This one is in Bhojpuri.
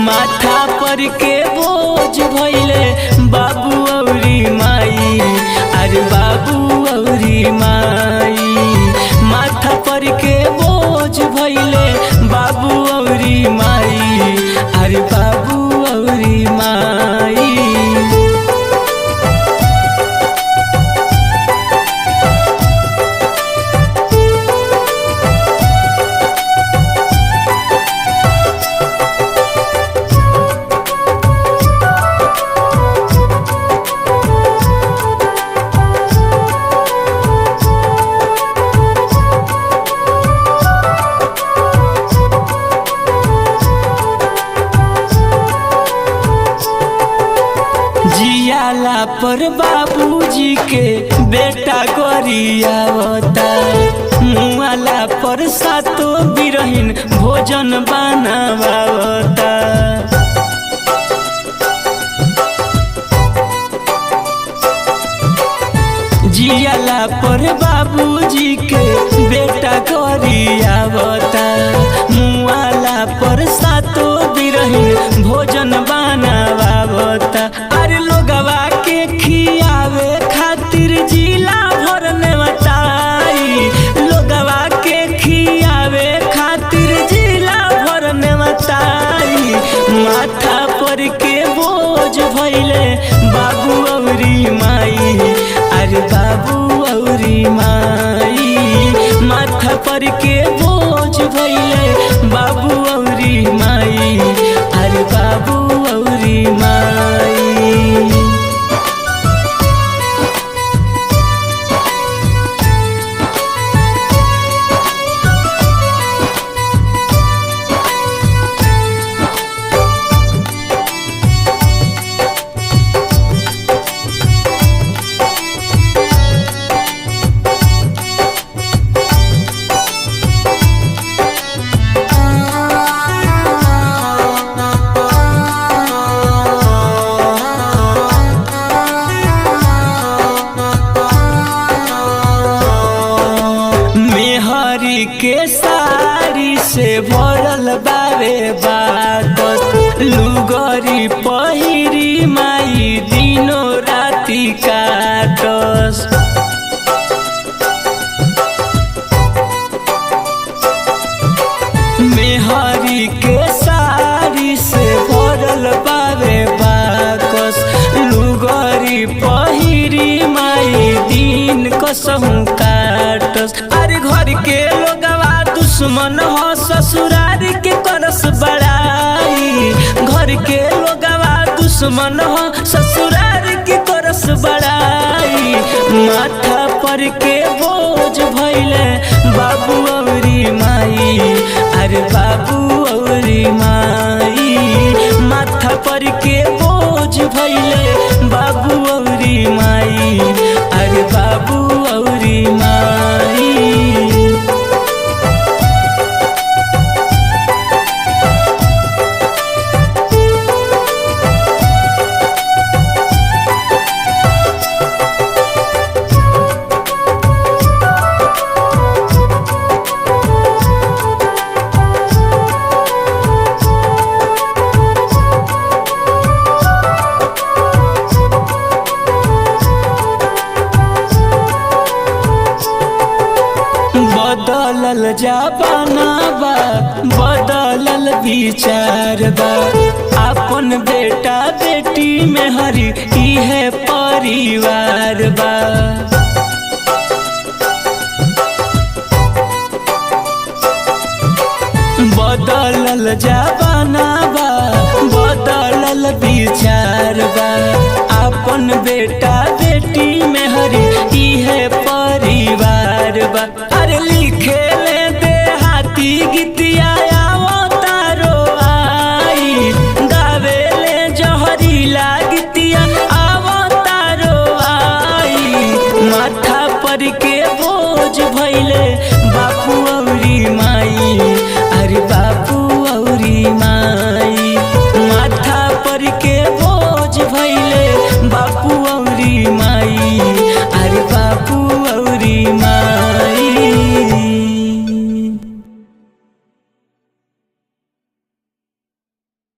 माथा पर के बोझ भइले बाबू औरी माई, अरे बाबू औरी माई। माथा पर के बोझ भइले बाबू औरी माई, अरे बाबू औरी माई। जियाला पर बाबूजी के बेटा गरियावता, मुआला पर सातो बिरहिन भोजन बनावता। जियाला पर बाबूजी के बेटा गरियावता, मुआला पर सातो बिरहिन भोजन बनावता। अरे लोगवा के खियावे खातिर जिला भर नेवताई, लोगवा के खियावे खातिर जिला भर नेवताई। माथा पर के बोझ भइले बाबू औरी माई, अरे बाबू औरी माई। माथा पर के बोझ भइले बाबू औरी माई, अरे बाबू औरी माई। मेहरी के साड़ी से भरल बावे बाकस, लुगरी पहिरी माई दिनो राती काटस। मेहरी के साड़ी से भरल बावे बाकस, लुगरी पहिरी माई दिन कसहु काटस। अरे घर के लोगवा दुश्मन हो ससुरार के करस बड़ाई, घर के लोगवा दुश्मन हो ससुरार के करस बड़ाई। माथा पर के बोझ भइले बाबू औरी माई, अरे बाबू औरी माई। माथा पर के बोझ भइले बाबू औरी माई, अरे बाबू औरी माई। बदलल जमाना बा, बदलल विचार बा, अपन बेटा बेटी में हरी इहे परिवार बा। बदलल जमाना बा, बदलल विचार बा, अपन बेटा बेटी में हरी इहे परिवार बा। अरे लिखे ले देहाती गीत